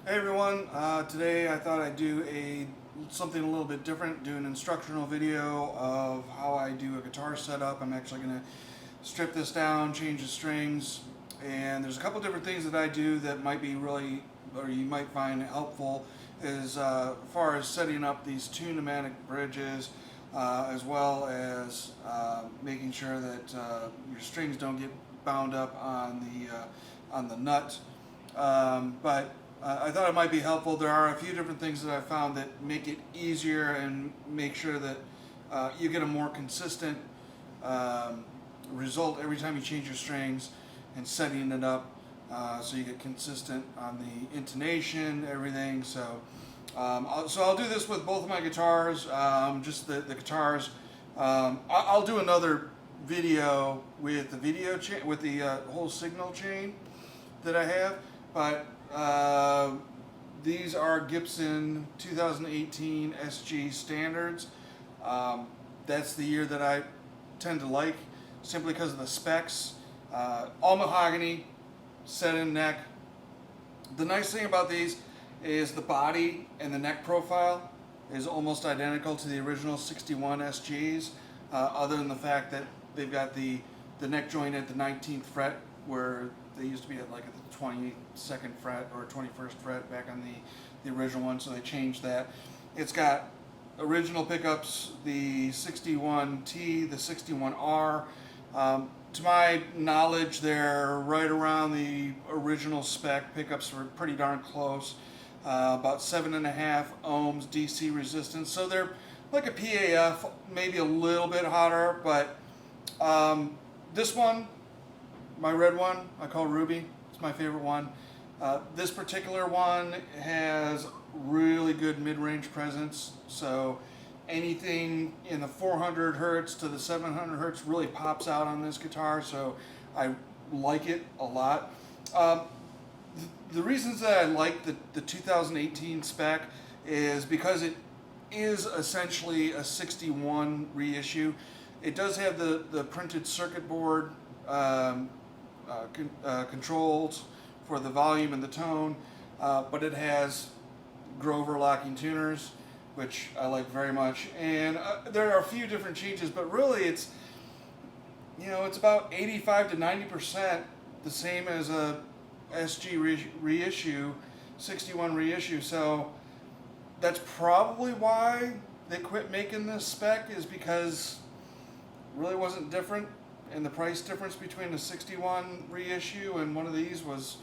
Hey everyone, today I thought I'd do something a little bit different, do an instructional video of how I do a guitar setup. I'm actually going to strip this down, change the strings, and there's a couple different things that I do that might be really, or you might find helpful, as far as setting up these Tune-O-Matic bridges, as well as making sure that your strings don't get bound up on the nut. But I thought it might be helpful. There are a few different things that I found that make it easier and make sure that you get a more consistent result every time you change your strings and setting it up, so you get consistent on the intonation, everything. So I'll do this with both of my guitars, just the guitars. I'll do another video with the with the whole signal chain that I have, but these are Gibson 2018 SG standards. That's the year that I tend to like, simply because of the specs. All mahogany, set-in neck. The nice thing about these is the body and the neck profile is almost identical to the original 61 SGs, other than the fact that they've got the neck joint at the 19th fret, where they used to be at like the 22nd fret or 21st fret back on the original one, so they changed that. It's got original pickups, the 61T, the 61R. To my knowledge, they're right around the original spec. Pickups were pretty darn close. About 7.5 ohms DC resistance, so they're like a PAF, maybe a little bit hotter, but this one, my red one, I call Ruby. It's my favorite one. This particular one has really good mid-range presence, so anything in the 400 hertz to the 700 hertz really pops out on this guitar, so I like it a lot. The reasons that I like the 2018 spec is because it is essentially a 61 reissue. It does have the printed circuit board controls for the volume and the tone, but it has Grover locking tuners, which I like very much. And there are a few different changes, but really it's about 85 to 90% the same as a SG reissue, 61 reissue. So that's probably why they quit making this spec, is because it really wasn't different, and the price difference between the 61 reissue and one of these was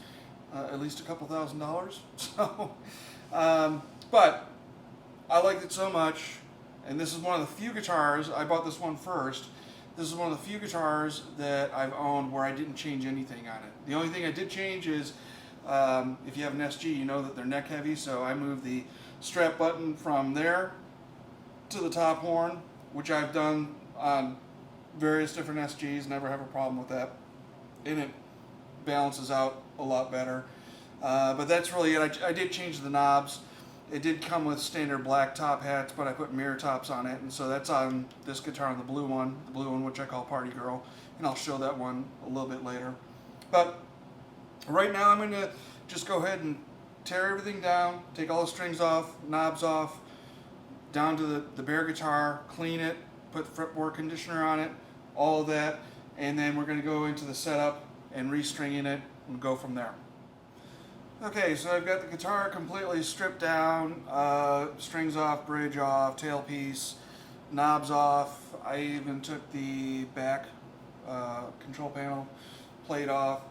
at least a couple $1,000s. So, but I liked it so much, and this is one of the few guitars, I bought this one first. This is one of the few guitars that I've owned where I didn't change anything on it. The only thing I did change is, if you have an SG, you know that they're neck heavy, so I moved the strap button from there to the top horn, which I've done on various different SGs, never have a problem with that, and it balances out a lot better. But that's really it. I did change the knobs. It did come with standard black top hats, but I put mirror tops on it, and so that's on this guitar, on the blue one which I call Party Girl, and I'll show that one a little bit later. But right now I'm going to just go ahead and tear everything down, take all the strings off, knobs off, down to the bare guitar, clean it, put Fretboard Conditioner on it, all of that, and then we're going to go into the setup and restringing it and go from there. Okay, so I've got the guitar completely stripped down, strings off, bridge off, tailpiece, knobs off. I even took the back control panel plate off.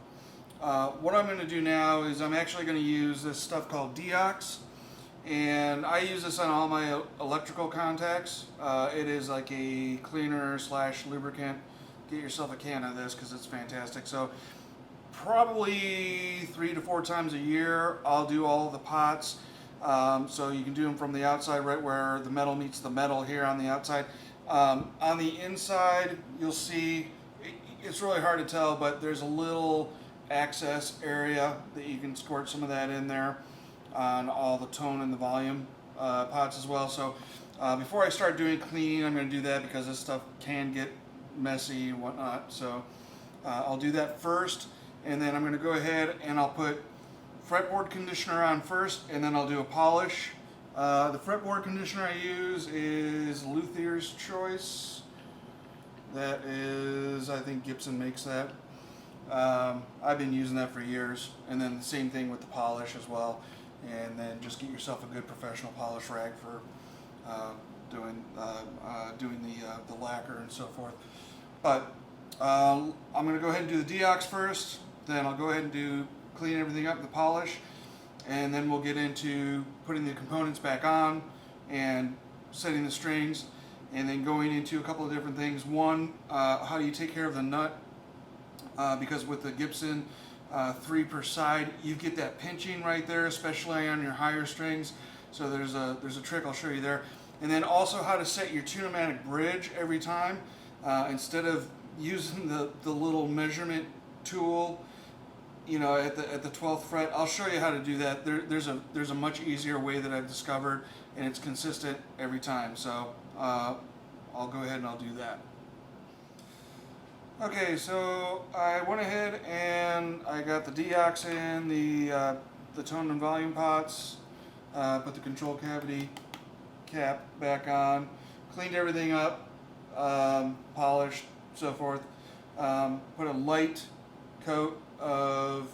What I'm going to do now is I'm actually going to use this stuff called Deluxe, and I use this on all my electrical contacts. It is like a cleaner / lubricant. Get yourself a can of this because it's fantastic. So probably 3 to 4 times a year I'll do all of the pots. So you can do them from the outside, right where the metal meets the metal here on the outside. On the inside you'll see, it's really hard to tell, but there's a little access area that you can squirt some of that in there on all the tone and the volume pots as well. So before I start doing cleaning, I'm going to do that because this stuff can get messy and whatnot. So I'll do that first, and then I'm going to go ahead and I'll put fretboard conditioner on first, and then I'll do a polish. The fretboard conditioner I use is Luthier's Choice. That is, I think Gibson makes that. I've been using that for years, and then the same thing with the polish as well. And then just get yourself a good professional polish rag for doing the lacquer and so forth. But I'm going to go ahead and do the deox first. Then I'll go ahead and clean everything up, the polish, and then we'll get into putting the components back on and setting the strings, and then going into a couple of different things. One, how do you take care of the nut? Because with the Gibson 3 per side, you get that pinching right there, especially on your higher strings. So there's a trick I'll show you there. And then also how to set your Tune-O-Matic bridge every time. Instead of using the little measurement tool, you know, at the 12th fret, I'll show you how to do that. There's a much easier way that I've discovered, and it's consistent every time. So I'll go ahead and I'll do that. Okay, so I went ahead and I got the deox in, the tone and volume pots, put the control cavity cap back on, cleaned everything up, polished, so forth. Put a light coat of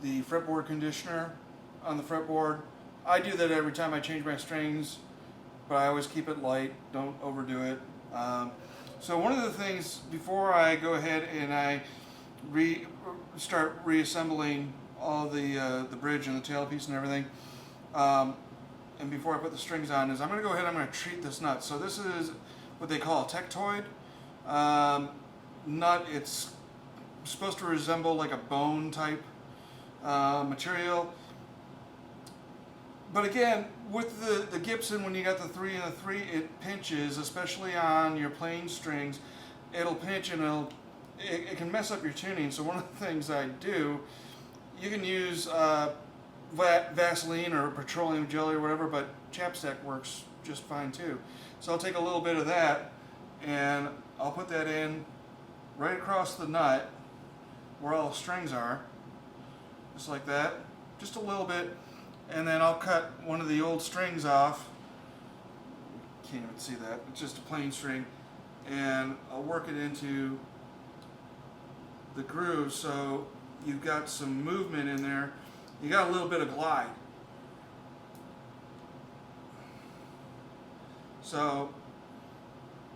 the fretboard conditioner on the fretboard. I do that every time I change my strings, but I always keep it light, don't overdo it. So one of the things, before I go ahead and I start reassembling all the bridge and the tailpiece and everything, and before I put the strings on, is I'm going to go ahead and I'm going to treat this nut. So this is what they call a tectoid nut. It's supposed to resemble like a bone type material. But again, with the Gibson, when you got the 3 and the 3, it pinches, especially on your plain strings. It'll pinch and it can mess up your tuning. So one of the things I do, you can use Vaseline or petroleum jelly or whatever, but chapstick works just fine too. So I'll take a little bit of that and I'll put that in right across the nut where all the strings are, just like that, just a little bit. And then I'll cut one of the old strings off. Can't even see that. It's just a plain string. And I'll work it into the groove so you've got some movement in there. You got a little bit of glide. So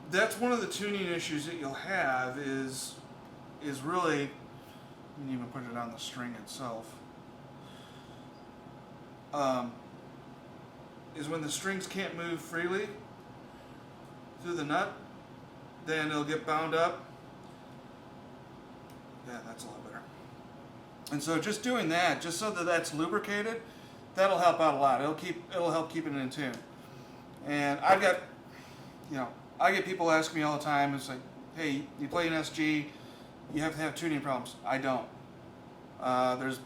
that's one of the tuning issues that you'll have is really, you can even put it on the string itself. Is when the strings can't move freely through the nut, then it'll get bound up. Yeah, that's a lot better. And so just doing that, just so that that's lubricated, that'll help out a lot. It'll help keep it in tune. And I've got, I get people ask me all the time, it's like, hey, you play an SG, you have to have tuning problems. I don't. There's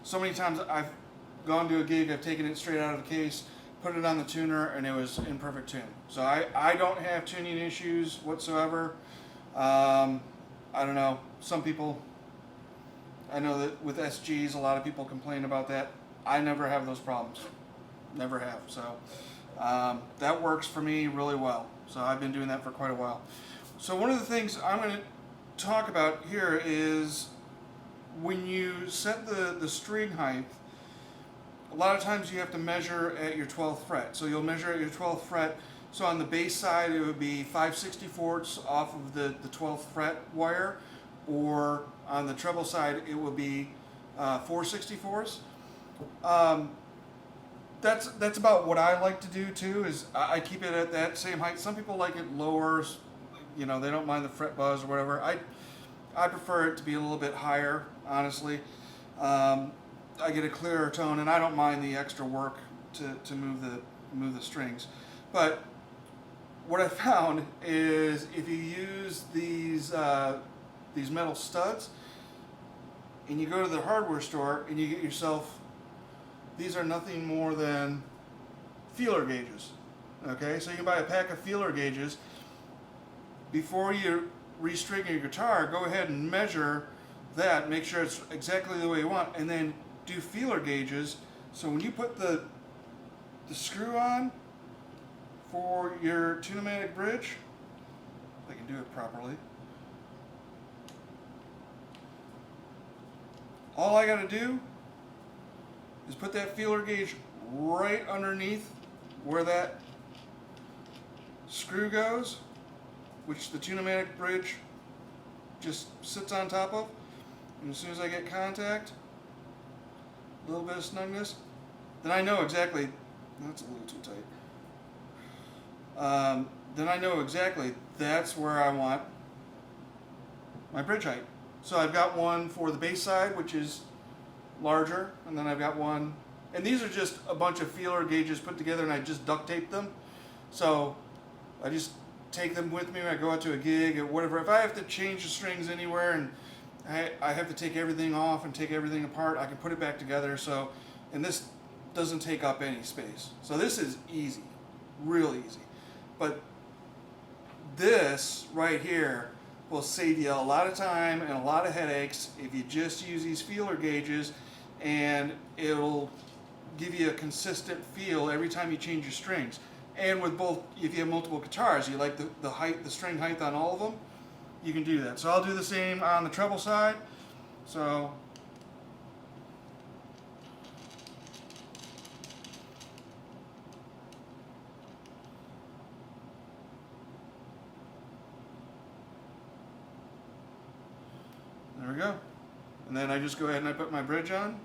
so many times I've gone to a gig, I've taken it straight out of the case, put it on the tuner, and it was in perfect tune. So I don't have tuning issues whatsoever. I don't know, some people, I know that with SGs, a lot of people complain about that. I never have those problems. Never have. So that works for me really well. So I've been doing that for quite a while. So one of the things I'm going to talk about here is when you set the string height, a lot of times you have to measure at your 12th fret. So you'll measure at your 12th fret. So on the bass side, it would be 5/64 off of the 12th fret wire, or on the treble side, it would be 4/64. That's about what I like to do too. Is I keep it at that same height. Some people like it lower. They don't mind the fret buzz or whatever. I prefer it to be a little bit higher, honestly. I get a clearer tone, and I don't mind the extra work to move the strings. But what I found is if you use these metal studs, and you go to the hardware store and you get yourself, these are nothing more than feeler gauges. Okay, so you can buy a pack of feeler gauges. Before you restring your guitar, go ahead and measure that, make sure it's exactly the way you want, and then do feeler gauges. So when you put the screw on for your Tune-O-Matic bridge, if I can do it properly, all I got to do is put that feeler gauge right underneath where that screw goes, which the Tune-O-Matic bridge just sits on top of. And as soon as I get contact, a little bit of snugness, then I know exactly, that's a little too tight. Then I know exactly that's where I want my bridge height. So I've got one for the bass side, which is larger, and then I've got one, and these are just a bunch of feeler gauges put together, and I just duct tape them. So I just take them with me when I go out to a gig or whatever. If I have to change the strings anywhere and I have to take everything off and take everything apart, I can put it back together. So, and this doesn't take up any space. So this is easy, real easy. But this right here will save you a lot of time and a lot of headaches if you just use these feeler gauges, and it'll give you a consistent feel every time you change your strings. And with both, if you have multiple guitars, you like the height, the string height on all of them, you can do that. So I'll do the same on the treble side. So there we go. And then I just go ahead and I put my bridge on.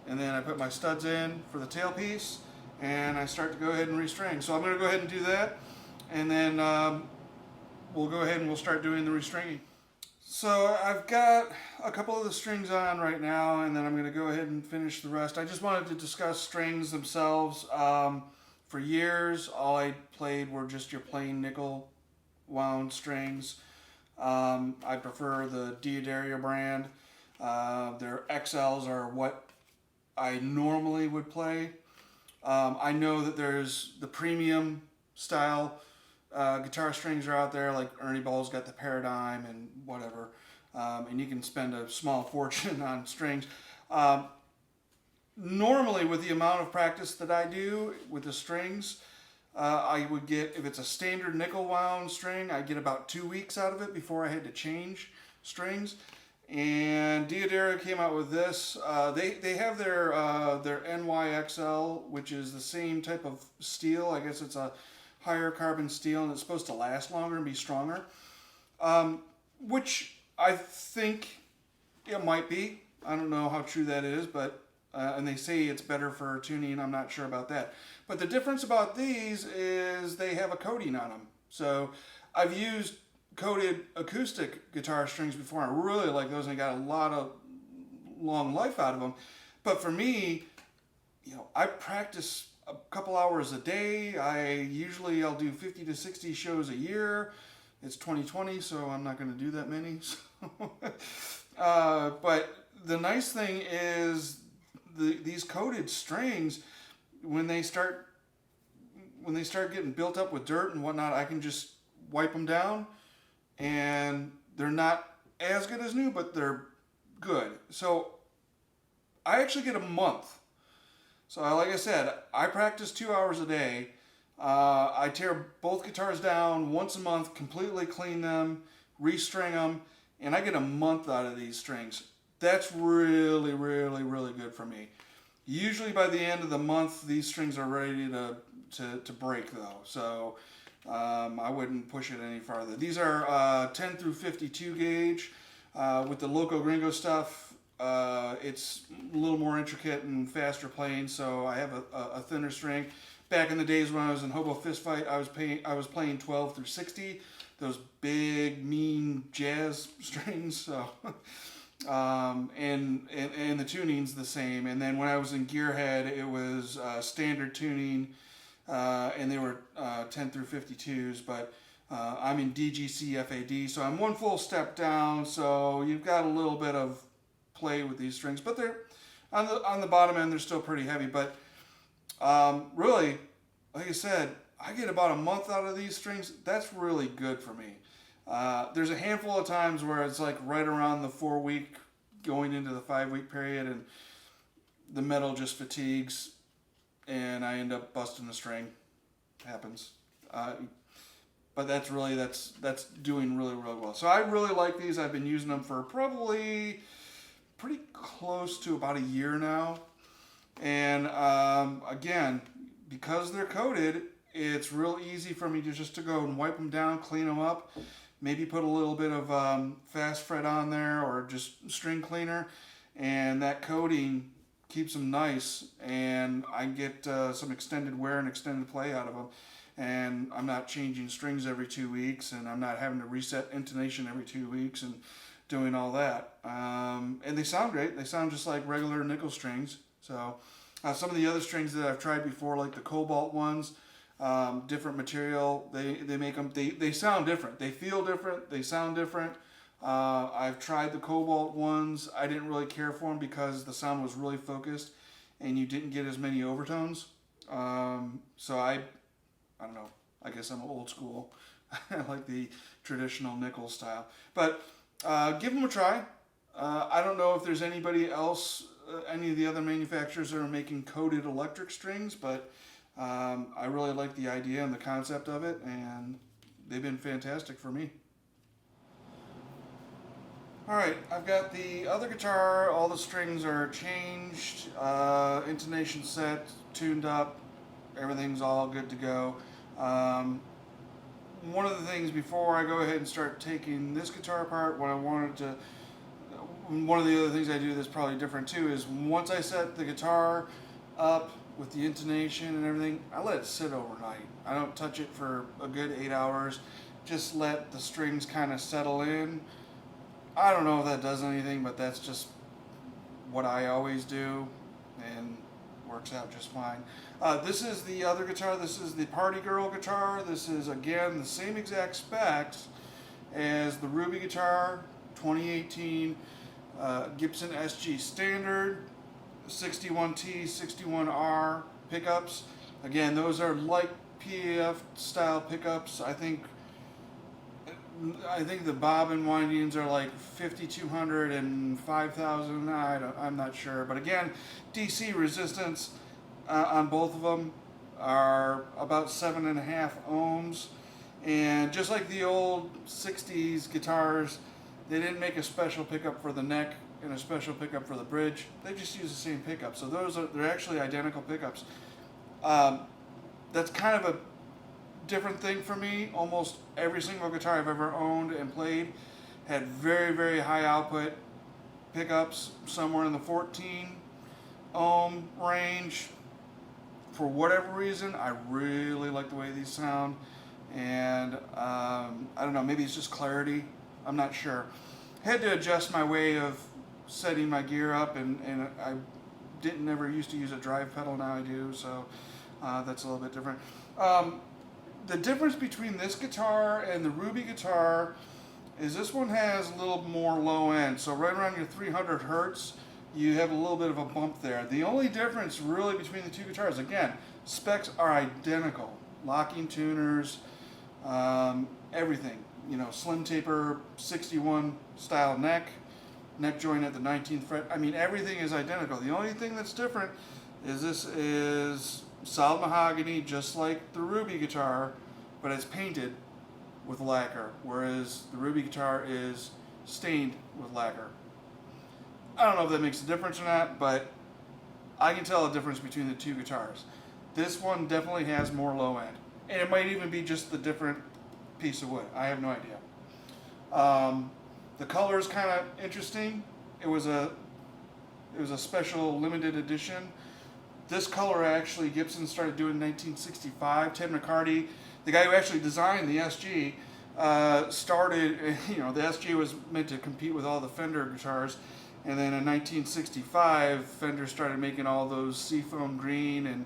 And then I put my studs in for the tailpiece. And I start to go ahead and restring. So I'm going to go ahead and do that. And then we'll go ahead and we'll start doing the restringing. So I've got a couple of the strings on right now, and then I'm going to go ahead and finish the rest. I just wanted to discuss strings themselves. For years, all I played were just your plain nickel wound strings. I prefer the D'Addario brand. Their XLs are what I normally would play. I know that there's the premium style guitar strings are out there, like Ernie Ball's got the Paradigm and whatever, and you can spend a small fortune on strings. Normally, with the amount of practice that I do with the strings, I would get, if it's a standard nickel wound string, I get about 2 weeks out of it before I had to change strings. And D'Addario came out with this. They have their NYXL, which is the same type of steel. I guess it's a higher carbon steel, and it's supposed to last longer and be stronger, which I think it might be. I don't know how true that is, but and they say it's better for tuning. I'm not sure about that. But the difference about these is they have a coating on them. So I've used coated acoustic guitar strings before. I really like those, and I got a lot of long life out of them. But for me, you know, I practice a couple hours a day. I'll do 50 to 60 shows a year. It's 2020, so I'm not going to do that many. But the nice thing is these coated strings, when they start getting built up with dirt and whatnot, I can just wipe them down, and they're not as good as new, but they're good. So I actually get a month. So like I said, I practice 2 hours a day. I tear both guitars down once a month, completely clean them, restring them, and I get a month out of these strings. That's really, really, really good for me. Usually by the end of the month, these strings are ready to break though. So I wouldn't push it any farther. These are 10 through 52 gauge. With the Loco Gringo stuff, it's a little more intricate and faster playing, so I have a thinner string. Back in the days when I was in Hobo Fistfight, I was playing 12 through 60, those big, mean jazz strings. So, and the tuning's the same. And then when I was in Gearhead, it was standard tuning, and they were 10 through 52s, but I'm in DGCFAD, so I'm one full step down, so you've got a little bit of play with these strings, but they're on the bottom end, they're still pretty heavy. But really, like I said, I get about a month out of these strings. That's really good for me. There's a handful of times where it's like right around the 4-week, going into the 5-week period, and the metal just fatigues, and I end up busting the string. Happens. But that's doing really, really well. So I really like these. I've been using them for probably pretty close to about a year now. And again, because they're coated, it's real easy for me to go and wipe them down, clean them up, maybe put a little bit of fast fret on there or just string cleaner, and that coating keeps them nice, and I get some extended wear and extended play out of them. And I'm not changing strings every 2 weeks, and I'm not having to reset intonation every 2 weeks and doing all that. And they sound great. They sound just like regular nickel strings. So some of the other strings that I've tried before, like the cobalt ones, different material, they make them, they sound different. They feel different. They sound different. I've tried the cobalt ones. I didn't really care for them because the sound was really focused and you didn't get as many overtones. So I don't know. I guess I'm old school. I like the traditional nickel style. But give them a try. I don't know if there's anybody else, any of the other manufacturers that are making coated electric strings, but I really like the idea and the concept of it, and they've been fantastic for me. Alright, I've got the other guitar. All the strings are changed, intonation set, tuned up, everything's all good to go. One of the things before I go ahead and start taking this guitar apart, one of the other things I do that's probably different too is once I set the guitar up with the intonation and everything, I let it sit overnight. I don't touch it for a good 8 hours. Just let the strings kind of settle in. I don't know if that does anything, but that's just what I always do, and works out just fine. This is the other guitar. This is the Party Girl guitar. This is, again, the same exact specs as the Ruby guitar, 2018 Gibson SG Standard, 61T, 61R pickups. Again, those are like PAF style pickups. I think the bobbin windings are like 5,200 and 5,000. I'm not sure. But again, DC resistance on both of them are about 7.5 ohms. And just like the old 60s guitars, they didn't make a special pickup for the neck and a special pickup for the bridge. They just use the same pickup. So they're actually identical pickups. That's kind of a different thing for me. Almost every single guitar I've ever owned and played had very, very high output pickups, somewhere in the 14 ohm range. For whatever reason, I really like the way these sound, and I don't know, maybe it's just clarity. I'm not sure. Had to adjust my way of setting my gear up, and I didn't ever used to use a drive pedal. Now I do, so that's a little bit different. The difference between this guitar and the Ruby guitar is this one has a little more low end. So right around your 300 hertz, you have a little bit of a bump there. The only difference really between the two guitars, again, specs are identical. Locking tuners, everything. You know, slim taper, 61 style neck joint at the 19th fret. I mean, everything is identical. The only thing that's different is this is solid mahogany, just like the Ruby guitar, but it's painted with lacquer, whereas the Ruby guitar is stained with lacquer. I don't know if that makes a difference or not, but I can tell a difference between the two guitars. This one definitely has more low end, and it might even be just the different piece of wood. I have no idea. The color is kind of interesting. It was a special limited edition. This color actually Gibson started doing in 1965. Ted McCarty, the guy who actually designed the SG, started, you know, the SG was meant to compete with all the Fender guitars, and then in 1965 Fender started making all those seafoam green and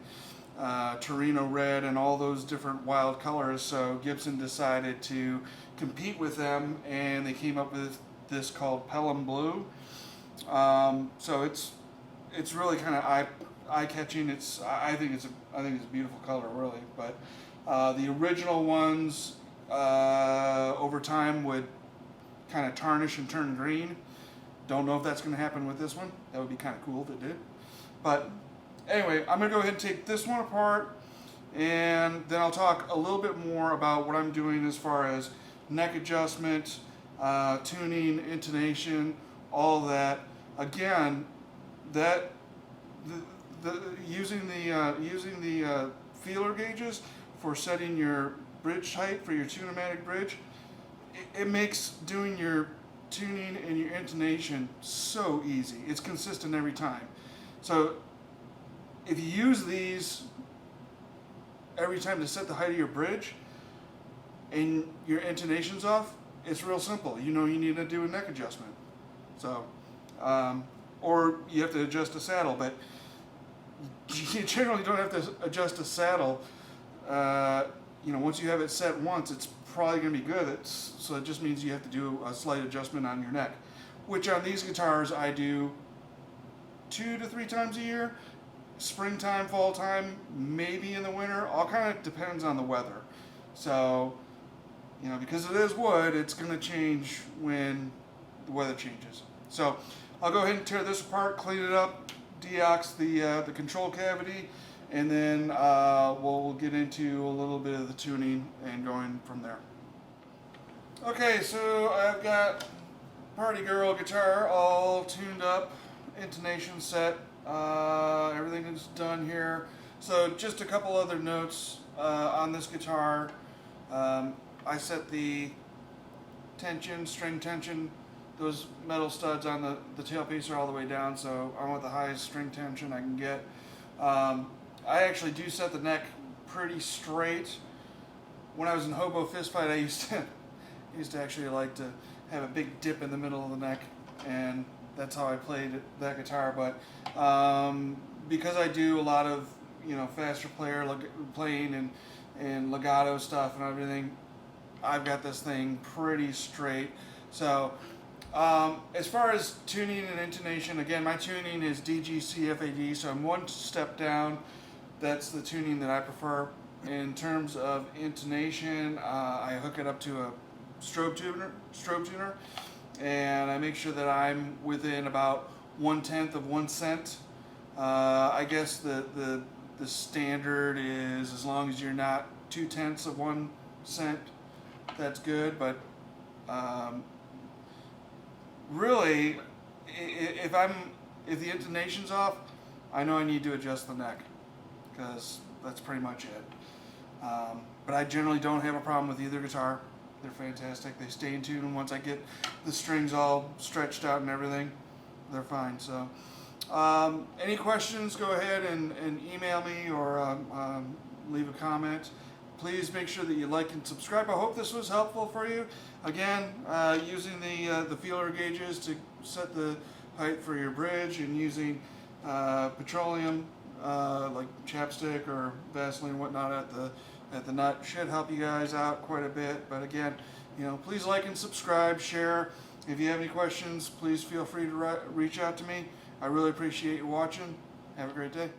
Torino red and all those different wild colors, so Gibson decided to compete with them, and they came up with this called Pelham Blue. So it's really kind of eye-catching. I think it's a beautiful color, really. But the original ones, over time would kind of tarnish and turn green. Don't know if that's going to happen with this one. That would be kind of cool if it did. But anyway, I'm going to go ahead and take this one apart, and then I'll talk a little bit more about what I'm doing as far as neck adjustment, tuning, intonation, all that. Again, that using the feeler gauges for setting your bridge height for your Tune-O-Matic bridge, it makes doing your tuning and your intonation so easy. It's consistent every time. So if you use these every time to set the height of your bridge and your intonation's off, it's real simple. You know you need to do a neck adjustment. So, or you have to adjust a saddle, but you generally don't have to adjust a saddle. You know, once you have it set once, it's probably going to be good. So it just means you have to do a slight adjustment on your neck, which on these guitars I do 2 to 3 times a year. Springtime, fall time, maybe in the winter. All kind of depends on the weather. So, you know, because it is wood, it's going to change when the weather changes. So I'll go ahead and tear this apart, clean it up, deox the control cavity, and then we'll get into a little bit of the tuning and going from there. Okay, so I've got Party Girl guitar all tuned up, intonation set, everything is done here. So just a couple other notes on this guitar. I set the tension, string tension, those metal studs on the tailpiece are all the way down, so I want the highest string tension I can get. I actually do set the neck pretty straight. When I was in Hobo Fistfight, I used to actually like to have a big dip in the middle of the neck, and that's how I played that guitar. But because I do a lot of, you know, faster playing and legato stuff and everything, I've got this thing pretty straight. So as far as tuning and intonation, again, my tuning is DGCFAD, so I'm one step down. That's the tuning that I prefer. In terms of intonation, I hook it up to a strobe tuner, and I make sure that I'm within about 1/10 of 1 cent. I guess the standard is as long as you're not 2/10 of 1 cent, that's good. But really, if the intonation's off, I know I need to adjust the neck, because that's pretty much it. But I generally don't have a problem with either guitar. They're fantastic. They stay in tune, and once I get the strings all stretched out and everything, they're fine. So any questions, go ahead and email me or leave a comment. Please make sure that you like and subscribe. I hope this was helpful for you. Again, using the feeler gauges to set the height for your bridge, and using petroleum like chapstick or Vaseline and whatnot at the nut should help you guys out quite a bit. But again, you know, please like and subscribe, share. If you have any questions, please feel free to reach out to me. I really appreciate you watching. Have a great day.